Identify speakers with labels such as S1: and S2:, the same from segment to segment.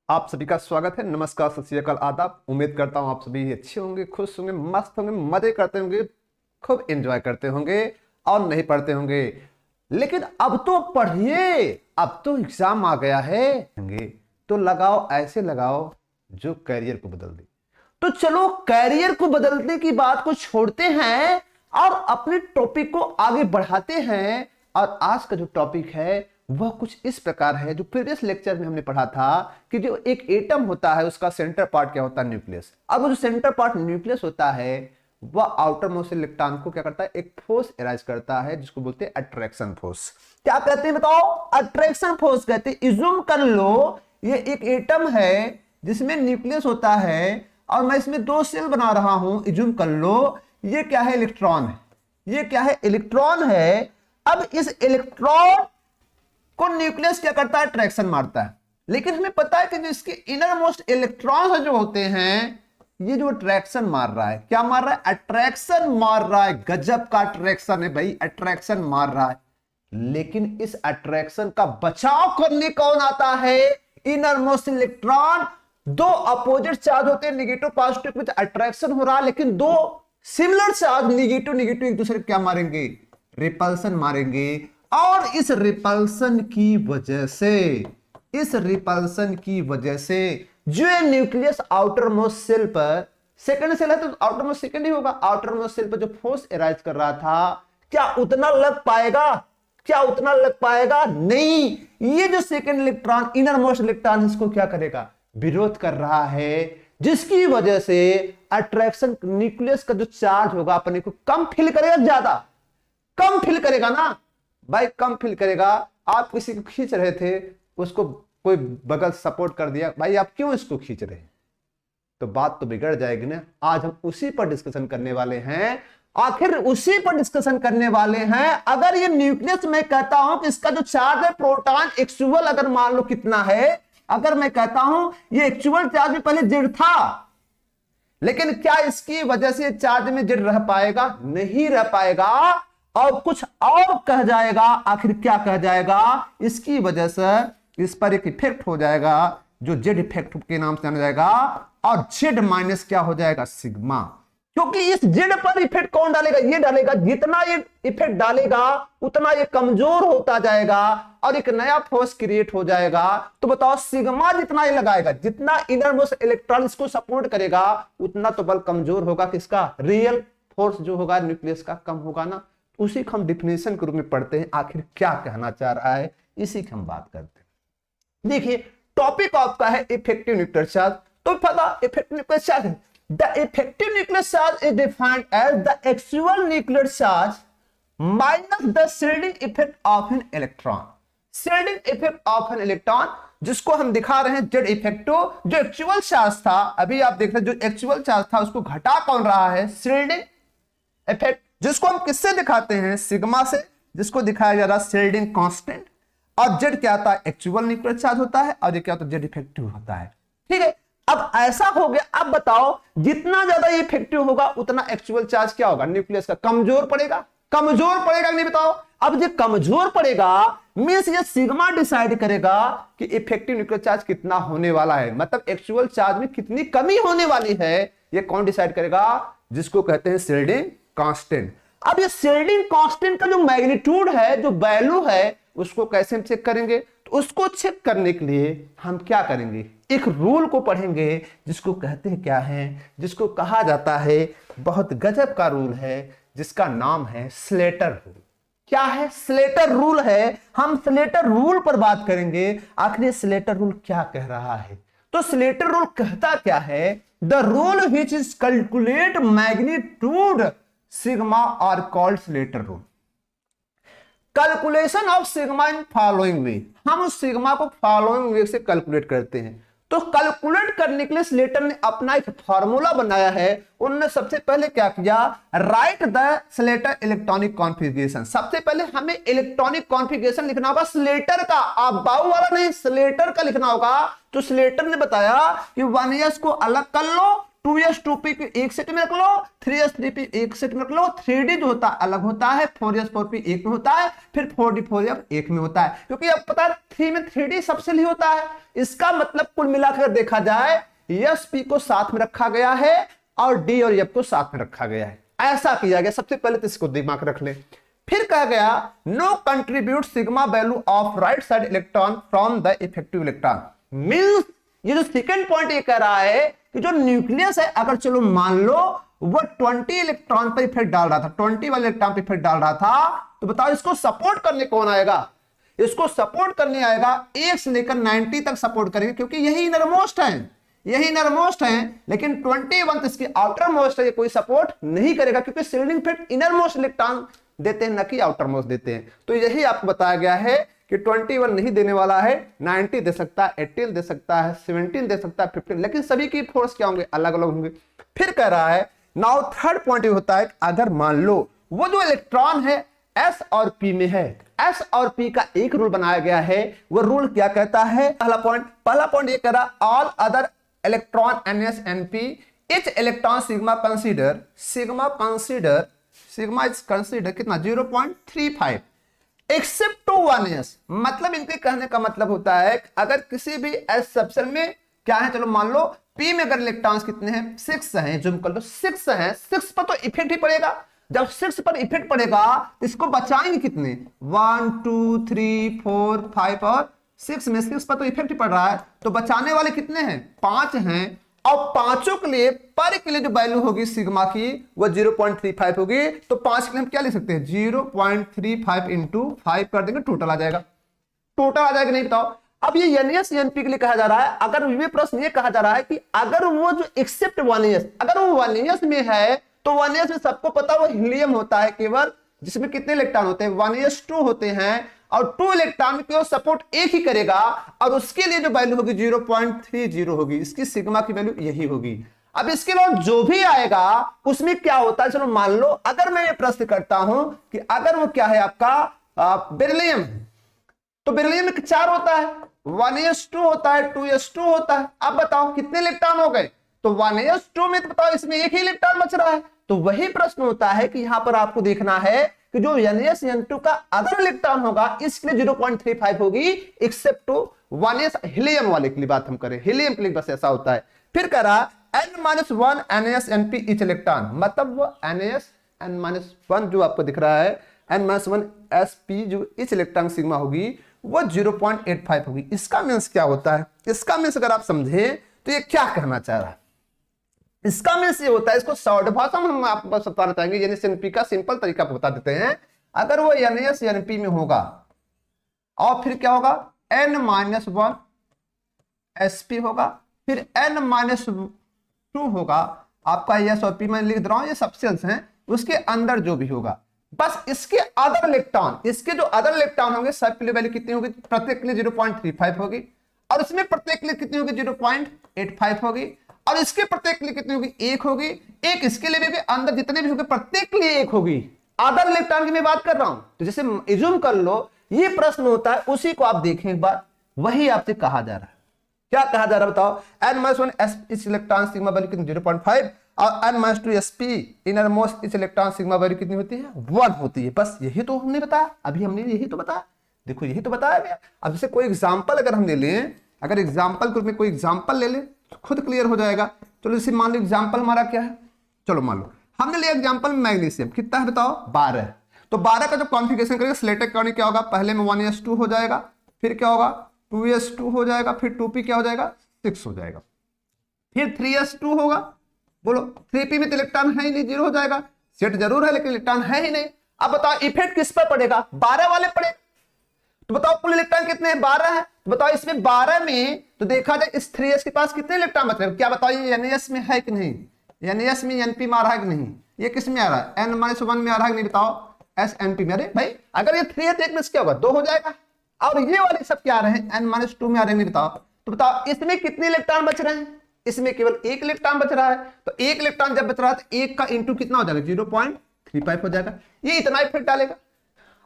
S1: आप सभी का स्वागत है। नमस्कार, सत श्री अकाल, आदाब। उम्मीद करता हूं आप सभी अच्छे होंगे, खुश होंगे, मस्त होंगे, मजे करते होंगे, खूब एंजॉय करते होंगे और नहीं पढ़ते होंगे। लेकिन अब तो पढ़िए, अब तो एग्जाम आ गया है। तो लगाओ, ऐसे लगाओ जो कैरियर को बदल दे। तो चलो कैरियर को बदलने की बात को छोड़ते हैं और अपने टॉपिक को आगे बढ़ाते हैं। और आज का जो टॉपिक है वह कुछ इस प्रकार है, जो प्रीवियस लेक्चर में हमने पढ़ा था कि जो एक एटम होता है उसका सेंटर पार्ट क्या होता है, न्यूक्लियस। अब वो जो सेंटर पार्ट न्यूक्लियस होता है वह आउटर मोस्ट इलेक्ट्रॉन को क्या करता है, एक फोर्स एराइज करता है जिसको बोलते हैं अट्रैक्शन फोर्स। क्या कहते हैं बताओ? अट्रैक्शन फोर्स कहते हैं। इज्यूम कर लो ये एक एटम है जिसमें न्यूक्लियस होता है और मैं इसमें दो सेल बना रहा हूं। इज्यूम कर लो ये क्या है, इलेक्ट्रॉन है। ये क्या है, इलेक्ट्रॉन है। अब इस इलेक्ट्रॉन को न्यूक्लियस क्या करता है, अट्रैक्शन मारता है। लेकिन हमें पता है कि जो इसके इनर मोस्ट इलेक्ट्रॉन्स जो होते हैं, ये जो अट्रैक्शन मार रहा है, क्या मार रहा है, अट्रैक्शन मार रहा है। गजब का अट्रैक्शन है भाई, अट्रैक्शन मार रहा है। लेकिन इस अट्रैक्शन का बचाव करने कौन आता है, इनर मोस्ट इलेक्ट्रॉन। दो अपोजिट चार्ज होते हैं, निगेटिव पॉजिटिव, कुछ अट्रैक्शन हो रहा है, लेकिन दो सिमिलर चार्ज निगेटिव निगेटिव एक दूसरे को क्या मारेंगे, रिपल्सन मारेंगे। और इस रिपल्सन की वजह से, इस रिपल्सन की वजह से जो न्यूक्लियस आउटर मोस्ट सेल पर, सेकंड सेल है तो आउटर मोस्ट सेकंड ही होगा, आउटर मोस्ट सेल पर जो फोर्स एराइज कर रहा था, क्या उतना लग पाएगा? क्या उतना लग पाएगा? नहीं। ये जो second electron, inner most electron, इसको क्या करेगा, विरोध कर रहा है, जिसकी वजह से अट्रैक्शन न्यूक्लियस का जो चार्ज होगा अपने को कम फील करेगा, ज्यादा कम फील करेगा ना भाई, कम फील करेगा। आप किसी को खींच रहे थे, उसको कोई बगल सपोर्ट कर दिया, भाई आप क्यों इसको खींच रहे हैं, तो बात तो बिगड़ जाएगी ना। आज हम उसी पर डिस्कशन करने वाले हैं, आखिर उसी पर डिस्कशन करने वाले हैं। अगर ये न्यूक्लियस मैं कहता हूं कि इसका जो चार्ज है प्रोटॉन एक्चुअल अगर मान लो कितना है, अगर मैं कहता हूं ये एक्चुअल चार्ज में पहले जेड था, लेकिन क्या इसकी वजह से चार्ज में जेड रह पाएगा? नहीं रह पाएगा, और कुछ और कह जाएगा। आखिर क्या कह जाएगा? इसकी वजह से इस पर एक इफेक्ट हो जाएगा जो जेड इफेक्ट के नाम से जाना जाएगा, और जेड माइनस क्या हो जाएगा, सिग्मा। क्योंकि इस जेड पर इफेक्ट कौन डालेगा? ये डालेगा। जितना ये इफेक्ट डालेगा उतना ये कमजोर होता जाएगा और एक नया फोर्स क्रिएट हो जाएगा। तो बताओ, सिग्मा जितना ये लगाएगा, जितना इनर मोस्ट इलेक्ट्रॉन इसको सपोर्ट करेगा, उतना तो बल कमजोर होगा। किसका? रियल फोर्स जो होगा न्यूक्लियस का कम होगा ना। उसी को हम डिफिनेशन के रूप में पढ़ते हैं, आखिर क्या कहना चाह रहा है, इसी की हम बात करते हैं। देखिए, टॉपिक आपका है इफेक्टिव न्यूक्लियर चार्ज। तो पता इफेक्टिव न्यूक्लियर चार्ज है, the effective nuclear charge is defined as the actual nuclear charge minus the shielding effect of an electron. Shielding effect of an electron, जिसको हम दिखा रहे हैं जेड इफेक्टिव। जो actual charge था, अभी आप देख रहे हैं, जो एक्चुअल चार्ज था उसको घटा कौन रहा है, शील्डिंग इफेक्ट, जिसको हम किससे दिखाते हैं, सिग्मा से, जिसको दिखाया जा रहा है शील्डिंग कांस्टेंट। और जेड क्या होता है, एक्चुअल न्यूक्लियर चार्ज होता है, और ये क्या होता है, जेड इफेक्टिव होता है। ठीक है, अब ऐसा हो गया। अब बताओ, जितना ज्यादा ये इफेक्टिव होगा उतना एक्चुअल चार्ज क्या होगा, न्यूक्लियस का कमजोर पड़ेगा। कमजोर पड़ेगा नहीं, बताओ। अब ये कमजोर पड़ेगा मींस ये सिग्मा डिसाइड करेगा कि इफेक्टिव न्यूक्लियर चार्ज कितना होने वाला है, मतलब एक्चुअल चार्ज में कितनी कमी होने वाली है। ये कौन डिसाइड करेगा? जिसको कहते हैं शील्डिंग कांस्टेंट। अब ये शील्डिंग कांस्टेंट का जो मैग्नीट्यूड है, जो वैल्यू है, उसको कैसे हम चेक करेंगे? तो उसको चेक करने के लिए हम क्या करेंगे, एक रूल को पढ़ेंगे, जिसको कहते हैं क्या है, जिसको कहा जाता है, बहुत गजब का रूल है, जिसका नाम है स्लेटर रूल। क्या है? स्लेटर रूल है। हम स्लेटर रूल पर बात करेंगे, आखिर स्लेटर रूल क्या कह रहा है। तो स्लेटर रूल कहता क्या है, the rule which is calculate magnitude sigma or called Slater rule. Calculation of sigma in following way, हम उस सिग्मा को फॉलोइंग वे से कैलकुलेट करते हैं। तो कैलकुलेट करने के लिए स्लेटर ने अपना एक फॉर्मूला बनाया है। उन्होंने सबसे पहले क्या किया, right the Slater electronic configuration. सबसे पहले हमें इलेक्ट्रॉनिक कॉन्फ़िगरेशन लिखना होगा स्लेटर का, आप बाऊ वाला नहीं, स्लेटर का लिखना होगा। तो स्लेटर ने बताया कि 1s को अलग कर लो, 2s 2p को एक सेट में रख लो, 3s 3p एक सेट में रख लो। 3d जो होता है अलग होता है, 4s 4p एक में होता है, फिर 4d 4f एक में होता है, क्योंकि अब पता है 3 में 3d सबसे ही होता है। इसका मतलब कुल मिलाकर देखा जाए s p को साथ में रखा गया है और d और f को साथ में रखा गया है, ऐसा किया गया। सबसे पहले तो इसको दिमाग रख ले। फिर कहा गया no contribute sigma value of right side electron from the effective electron. Means ये जो सेकंड पॉइंट ये कह रहा है कि जो न्यूक्लियस है, अगर चलो मान लो वो 20 इलेक्ट्रॉन पर इफेक्ट डाल रहा था, 20 वाले इलेक्ट्रॉन पर इफेक्ट डाल रहा था, तो बताओ इसको सपोर्ट करने कौन आएगा? इसको सपोर्ट करने आएगा 1 से लेकर 90 तक सपोर्ट करेंगे, क्योंकि यही इनरमोस्ट है, यही इनरमोस्ट है। लेकिन 21 इसकी आउटर मोस्ट है, ये कोई सपोर्ट नहीं करेगा, क्योंकि शील्डिंग इफेक्ट इनरमोस्ट इलेक्ट्रॉन देते हैं, न कि आउटर मोस्ट देते हैं। तो यही आपको बताया गया है कि 21 नहीं देने वाला है, 90 दे सकता है, 18 दे सकता है, 17 दे सकता है, 15, लेकिन सभी की फोर्स क्या होंगे? अलग अलग होंगे। फिर कह रहा है नाउ थर्ड पॉइंट ये होता है, अगर मान लो वो जो इलेक्ट्रॉन है S और P में है, S और P का एक रूल बनाया गया है। वो रूल क्या कहता है? पहला पॉइंट ये कह रहा all other electron NS NP each electron sigma is considered कितना? 0.35 एक्सेप्ट टू 1s। मतलब इनके कहने का मतलब होता है अगर किसी भी S सबसेल में क्या है, चलो मान लो P में अगर इलेक्ट्रॉन्स कितने हैं? 6 हैं, जूम कर लो, 6 हैं, 6 पर तो इफेक्ट ही पड़ेगा। जब 6 पर इफेक्ट पड़ेगा तो इसको बचाएंगे कितने? 1 2 3 4 5 और 6 में 6 पर तो इफेक्ट पड़ रहा है, तो बचाने वाले कितने हैं? 5 हैं। और पांचों के लिए पर के लिए जो वैल्यू होगी सिग्मा की वो 0.35 होगी। तो 5 के लिए हम क्या लिख सकते हैं? 0.35 इंटू 5 कर देंगे, टोटल आ जाएगा। टोटल आ जाएगा नहीं? बताओ। अब ये NS NP के लिए कहा जा रहा है, अगर ये प्रश्न ये कहा जा रहा है कि अगर वो जो एक्सेप्ट 1s, अगर वो 1s में है तो 1s में सबको पता वो हीलियम होता है केवल, जिसमें कितने इलेक्ट्रॉन होते हैं? 1s2 होते हैं, और 2 इलेक्ट्रॉन में केवल सपोर्ट एक ही करेगा, और उसके लिए जो वैल्यू होगी 0.30 होगी। इसकी सिग्मा की वैल्यू यही होगी। अब इसके बाद जो भी आएगा उसमें क्या होता है? चलो मान लो अगर मैं ये प्रश्न करता हूं कि अगर वो क्या है आपका बेरिलियम, तो बेरिलियम में 4 होता है, 1s2 होता है, 2s2 होता है। अब बताओ कितने इलेक्ट्रॉन हो गए? तो 1s2 में तो बताओ इसमें एक ही इलेक्ट्रॉन बच रहा है। तो वही प्रश्न होता है कि यहां पर आपको देखना है कि जो NS NP का अदर इलेक्ट्रॉन होगा इसके लिए 0.35 होगी, एक्सेप्ट टू 1s हीलियम वाले के लिए बात हम करें, हीलियम के लिए बस ऐसा होता है। फिर कह रहा N-1 NS NP each electron, मतलब वो NS N-1 जो आपको दिख रहा है N-1 SP जो इच इलेक्ट्रॉन सिग्मा होगी वो 0.85 होगी। इसका मीन्स क्या होता है? इसका मीन्स अगर आप समझे तो ये क्या कहना चाह रहा है? इसका मीन्स ये होता है, इसको शॉर्ट भाषा में हम आपको बस बताना चाहेंगे, NS NP का सिंपल तरीका बता देते हैं। अगर वो NS NP में होगा और फिर क्या होगा? N-1 SP होगा, फिर N-2 होगा आपका S और P, मैं लिख रहा हूं ये सबसेल्स हैं, उसके अंदर जो भी होगा बस इसके अदर इलेक्ट्रॉन, इसके जो अदर इलेक्ट्रॉन होंगे सब के लिए वैल्यू कितनी होगी? प्रत्येक के लिए 0.35 होगी, और इसमें प्रत्येक के लिए कितनी होगी? 0.85 होगी, और इसके प्रत्येक के लिए कितनी होगी? 1 होगी। एक इसके लिए भी अंदर जितने भी होंगे प्रत्येक के लिए 1 होगी। अदर इलेक्ट्रॉन की मैं बात कर रहा हूं। तो जैसे इज्यूम कर लो ये प्रश्न होता है, उसी को आप देखें एक बार, वही आपसे कहा जा रहा है। क्या कहा जा रहा है बताओ? N-1 इस इलेक्ट्रॉन सिग्मा वैल्यू कितनी? 0.5, और N-2 SP इनर मोस्ट इस इलेक्ट्रॉन सिग्मा वैल्यू कितनी होती है? 1 होती है। बस यही तो हमने बताया, अभी हमने यही तो बताया, देखो यही तो बताया भैया। अब जैसे कोई एग्जाम्पल अगर हम ले लें, अगर एग्जाम्पल ग्रुप में कोई एग्जाम्पल ले लें तो खुद क्लियर हो जाएगा। चलो जैसे मान लो एग्जाम्पल हमारा क्या है, चलो मान लो हमने लिया एग्जाम्पल मैग्नीशियम, कितना है बताओ? 12। तो 12 का जो कॉन्फ़िगरेशन करेंगे सिलेक्ट करने क्या होगा? पहले में 1s2 हो जाएगा, फिर क्या होगा? 2s2 हो जाएगा, फिर 2p क्या हो जाएगा? 6 हो जाएगा, फिर 3s2 होगा। बोलो 3p में तो इलेक्ट्रॉन है ही नहीं, 0 हो जाएगा। सेट जरूर है लेकिन इलेक्ट्रॉन है ही नहीं। अब बताओ इफेक्ट किस पर पड़ेगा? 12 वाले पड़ेगा। तो बताओ कुल इलेक्ट्रॉन कितने हैं? 12 है। तो बताओ इसमें 12 में तो देखा जाए इस 3s के पास कितने इलेक्ट्रॉन बच रहे हैं? क्या बताओ ये NS में है कि नहीं? NS में NP में आ रहा है कि नहीं? ये किस में आ रहा है? N-1 में आ रहा है कि नहीं बताओ? SNP में। अरे भाई अगर ये 3 है तो एक में क्या होगा? 2 हो जाएगा। और ये वाले सब क्या आ रहे हैं? N-2 में आ रहे हैं, बताओ। तो बताओ इसमें कितने इलेक्ट्रॉन बच रहे हैं? इसमें केवल 1 इलेक्ट्रॉन बच रहा है। तो 1 इलेक्ट्रॉन जब बच रहा है तो 1 का इंटू कितना हो जाएगा? 0.35 हो जाएगा। ये इतना इफेक्ट डालेगा।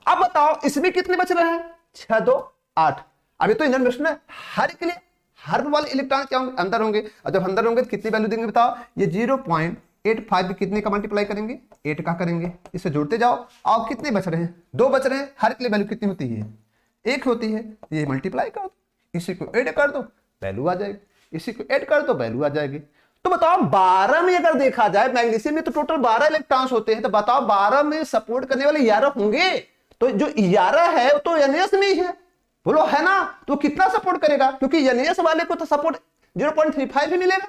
S1: अब बताओ इसमें कितने बच रहे हैं? 6 2 8। अभी तो इनरमेशन है, हर के लिए हर वाले इलेक्ट्रॉन क्या होंगे, अंदर होंगे, और जब अंदर होंगे तो कितनी वैल्यू देंगे बताओ, ये 0.85 कितने का मल्टीप्लाई करेंगे, 8 का करेंगे, इसे जोड़ते जाओ, और कितने बच रहे हैं, 2 बच रहे हैं, हर के लिए वैल्यू कितनी होती है, 1 होती है, ये मल्टीप्लाई कर दो, इसी को ऐड कर दो, वैल्यू आ जाएगी, इसी को ऐड कर दो, वैल्यू आ जाएगी। तो बताओ 12 में अगर देखा जाए, मैग्नीशियम में तो टोटल 12 इलेक्ट्रॉन्स होते हैं, तो बताओ 12 में सपोर्ट करने वाले 11 होंगे, तो जो 11 है वो तो NS में ही है, बोलो है ना, तो कितना सपोर्ट करेगा, क्योंकि NS वाले को तो सपोर्ट 0.35 ही मिलेगा।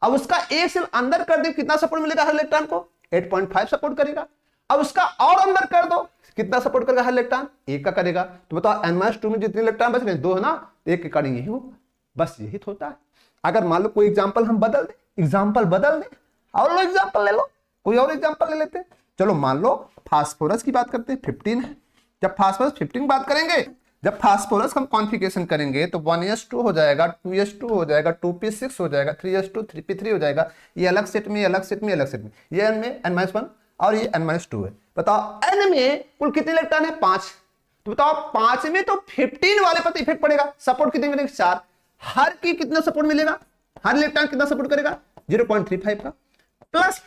S1: अब उसका एक सेल अंदर कर दे, कितना सपोर्ट मिलेगा हर इलेक्ट्रॉन को, 8.5 सपोर्ट करेगा। अब उसका और अंदर कर दो, कितना सपोर्ट करेगा हर इलेक्ट्रॉन, 1 का करेगा। तो बताओ N-2 में जितने इलेक्ट्रॉन बच रहे हैं 2 है ना, 1 के कारण यही होगा, बस यही तो होता है। अगर मान लो कोई एग्जांपल हम बदल दें, एग्जांपल बदल दें, और लो एग्जांपल ले लो, कोई और एग्जांपल ले लेते हैं। चलो मान लो फास्फोरस की बात करते हैं, 15 है। जब फास्फोरस 15 की बात करेंगे, जब फास्फोरस हम कॉन्फ़िगरेशन करेंगे तो 1s2 हो जाएगा, 2s2 हो जाएगा, 2p6 हो जाएगा, 3s2 3p3 हो जाएगा, ये अलग सेट में, अलग सेट में, अलग सेट में, ये n में n-1 और ये n-2 है। बताओ n में कुल कितने इलेक्ट्रॉन है, 5। तो बताओ 5 में तो 15 वाले पर इफेक्ट पड़ेगा, सपोर्ट कितने मिलेगा, 4। हर की कितना सपोर्ट मिलेगा, हर इलेक्ट्रॉन कितना सपोर्ट करेगा, 0.35 का, प्लस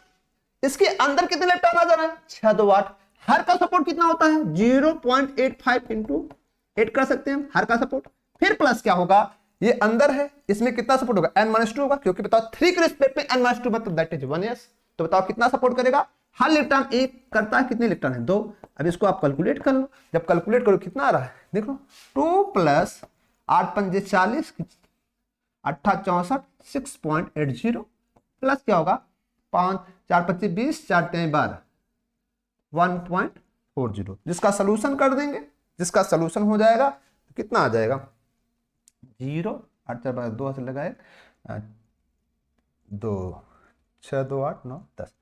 S1: इसके अंदर कितने इलेक्ट्रॉन आ जा रहा है, 6 2 8, हर का सपोर्ट कितना होता है, 0.85 इंटू 8 कर सकते हैं हर का सपोर्ट। फिर प्लस क्या होगा, ये अंदर है, इसमें कितना सपोर्ट होगा, n-2 होगा, क्योंकि बताओ 3 के रिस्पेक्ट में n-2 मतलब दैट इज 1s। तो बताओ कितना सपोर्ट करेगा, हर इलेक्ट्रॉन 1 करता है, कितने इलेक्ट्रॉन है, 2। अब इसको आप कैलकुलेट कर लो, जब कैलकुलेट करो कितना आ रहा है, देख लो, 2 प्लस 8 पंजे 40, 8 64, 6.80 प्लस क्या होगा, 5 4 25 20, 4 3 12, 1.40, जिसका सोल्यूशन कर देंगे, जिसका सोल्यूशन हो जाएगा तो कितना आ जाएगा, 0 8 4 12 2 से लगाए 2 6 2 8 9 10,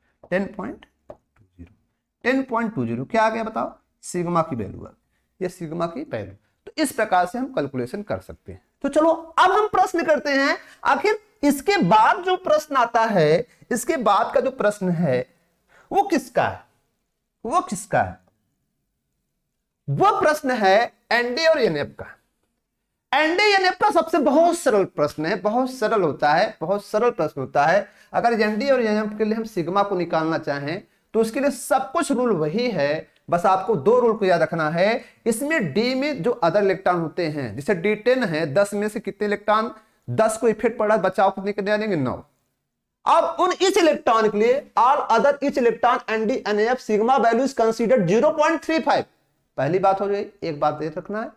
S1: 10.20 क्या आ गया बताओ, सिग्मा की वैल्यू आ, ये सिग्मा की वैल्यू। तो इस प्रकार से हम कैलकुलेशन कर सकते हैं। तो चलो अब हम प्रश्न करते हैं, आखिर इसके बाद जो प्रश्न आता है, इसके बाद का जो प्रश्न है वो किसका है, वो किसका है, वो प्रश्न है एनडी और एनएफ का। एनडी एनएफ का सबसे बहुत सरल प्रश्न है, बहुत सरल होता है, बहुत सरल प्रश्न होता है। अगर एनडी और एनएफ के लिए हम सिग्मा को निकालना चाहें तो उसके लिए सब कुछ रूल वही है, बस आपको 2 रूल को याद रखना है। इसमें डी में जो अदर इलेक्ट्रॉन होते हैं, जैसे D10 है, 10 में से कितने इलेक्ट्रॉन, 10 को इफेक्ट पड़ा, बचाव कितने के देंगे, 9। अब उन इच इलेक्ट्रॉन के लिए all other each electron ND NF sigma value is considered 0.35। पहली बात हो गई, एक बात याद रखना है,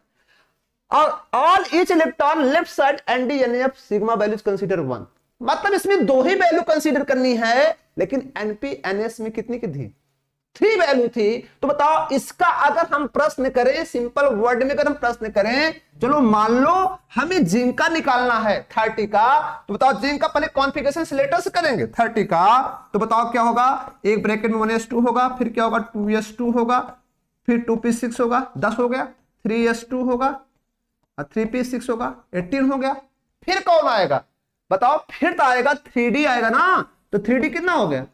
S1: और all each electron left side NdNF sigma value consider 1। मतलब इसमें 2 ही वैल्यू कंसीडर करनी है, लेकिन NpNs में कितनी की थी, 3 वैल्यू थी। तो बताओ इसका अगर हम प्रश्न करें, सिंपल वर्ड में अगर हम प्रश्न करें, चलो मान लो हमें जिंक का निकालना है 30 का, तो बताओ जिंक का पहले कॉन्फ़िगरेशन सिलेक्टर से करेंगे 30 का, तो बताओ क्या होगा, एक ब्रैकेट में 1s2 होगा, फिर क्या होगा 2s2 होगा, फिर 2p6 होगा, 10 हो गया, 3s2 होगा, 3p6 होगा, 18 हो गया। फिर कौन आएगा बताओ, फिर तो आएगा 3d आएगा ना, तो 3d कितना हो गया,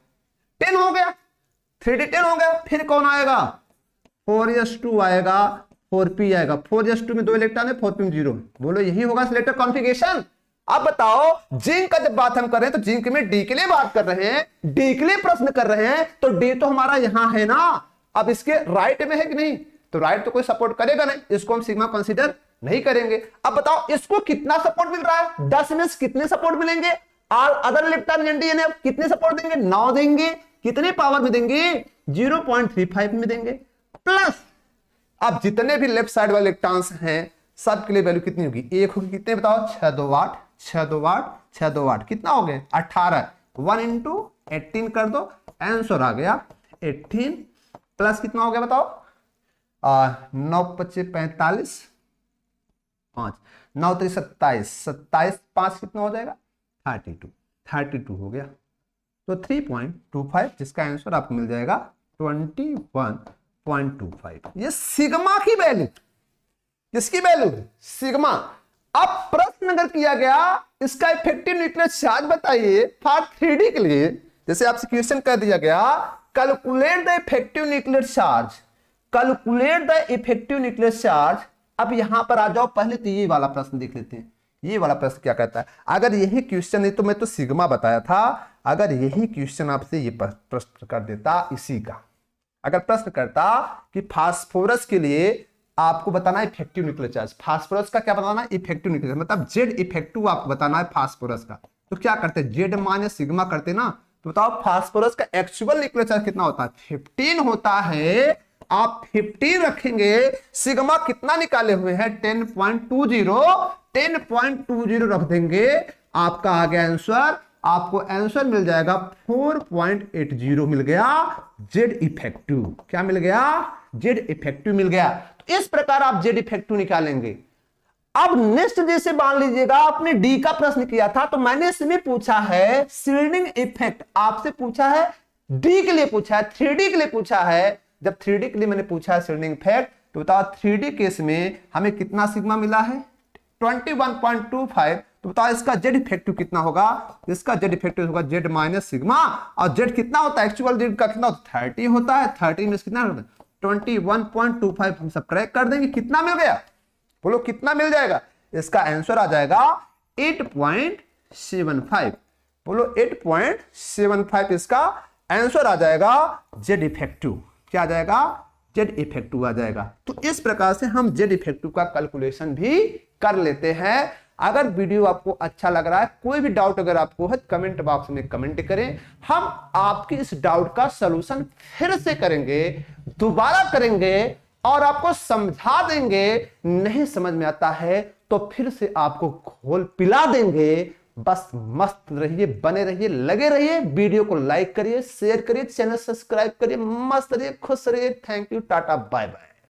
S1: 10 हो गया, 3d 10 हो गया। फिर कौन आएगा, 4s2 आएगा, 4p आएगा, 4s2 में 2 इलेक्ट्रॉन है, 4p में 0। बोलो यही होगा सिलेक्टर कॉन्फ़िगरेशन। अब बताओ जिंक का जब बात हम कर रहे हैं तो जिंक में डी के लिए बात कर रहे हैं, डी के लिए प्रश्न कर रहे हैं, तो डी तो हमारा यहां है ना, अब इसके राइट में है कि नहीं, तो राइट तो कोई सपोर्ट करेगा नहीं, इसको हम सिग्मा कंसीडर नहीं करेंगे। अब बताओ इसको कितना सपोर्ट मिल रहा है, 10 में कितने सपोर्ट मिलेंगे, ऑल अदर इलेक्ट्रॉन एनडीएनएफ कितने सपोर्ट देंगे, 9 देंगे, कितने पावर में देंगे, 0.35 में देंगे, प्लस अब जितने भी लेफ्ट साइड वाले इलेक्ट्रॉन्स हैं सबके लिए वैल्यू कितनी होगी, एक होगी, कितने बताओ, 6 2 8 6 2 8 6 2 8, कितना हो गया 18, 1 इंटू 18 कर दो, आंसर आ गया 18, प्लस कितना हो गया बताओ, 9 25 45, 5 9 3 27, 27 5 कितना हो जाएगा 32 हो गया। तो 3.25 जिसका आंसर आपको मिल जाएगा 21.25। ये सिग्मा की वैल्यू, किसकी वैल्यू, सिग्मा। अब प्रश्न अगर किया गया इसका इफेक्टिव न्यूक्लियर चार्ज बताइए फॉर 3D के लिए, जैसे आपसे क्वेश्चन कर दिया गया calculate the effective nuclear charge, calculate the effective nuclear charge. अब यहां पर आ जाओ, पहले तो ये वाला प्रश्न देख लेते हैं, ये वाला प्रश्न क्या कहता है? अगर यही क्वेश्चन है तो मैं तो सिग्मा बताया था, अगर यही क्वेश्चन आपसे ये प्रश्न कर देता इसी का, अगर प्रश्न करता कि फास्फोरस के लिए आपको बताना इफेक्टिव न्यूक्लियर चार्ज, फास्फोरस का क्या बताना है? इफेक्टिव न्यूक्लियर, मतलब जेड इफेक्टिव आपको बताना है फास्फोरस का, तो क्या करते हैं? जेड माइनस सिग्मा करते ना, तो बताओ फास्फोरस का एक्चुअल न्यूक्लियर चार्ज कितना होता है? 15 होता है। आप 15 रखेंगे, सिग्मा कितना निकाले हुए हैं? 10.20, 10.20 रख देंगे, आपका आ गया आंसर, आपको आंसर मिल जाएगा 4.80 मिल गया, जेड इफेक्टिव। क्या मिल गया? जेड इफेक्टिव मिल गया। तो इस प्रकार आप जेड इफेक्टिव निकालेंगे। अब नेक्स्ट जैसे मान लीजिएगा आपने डी का प्रश्न किया था, तो मैंने इसमें पूछा है शील्डिंग इफेक्ट, आपसे पूछा है डी के लिए, पूछा है 3D के लिए पूछा है। जब 3D के लिए मैंने पूछा है शील्डिंग इफेक्ट, तो बताओ 3D केस में हमें कितना सिग्मा मिला है? 21.25। तो बताओ इसका जेड इफेक्टिव कितना होगा? इसका जेड इफेक्टिव होगा जेड माइनस सिग्मा, और जेड कितना होता है? एक्चुअल जेड का कितना होता है? 30 होता है। 30 में कितना होता है? 21.25 हम सब्ट्रैक्ट कर देंगे, कितना मिल गया? बोलो कितना मिल जाएगा? इसका आंसर आ जाएगा 8.75। बोलो 8.75 इसका आंसर आ जाएगा, जेड इफेक्टिव। क्या आ जाएगा? जेड इफेक्टिव आ जाएगा। तो इस प्रकार से हम जेड इफेक्टिव का कैलकुलेशन भी कर लेते हैं। अगर वीडियो आपको अच्छा लग रहा है, कोई भी डाउट अगर आपको है, कमेंट बॉक्स में कमेंट करें, हम आपके इस डाउट का सलूशन फिर से करेंगे, दोबारा करेंगे और आपको समझा देंगे। नहीं समझ में आता है तो फिर से आपको घोल पिला देंगे। बस मस्त रहिए, बने रहिए, लगे रहिए। वीडियो को लाइक करिए, शेयर करिए, चैनल सब्सक्राइब करिए, मस्त रहिए, खुश रहिए। Thank you, tata, bye bye.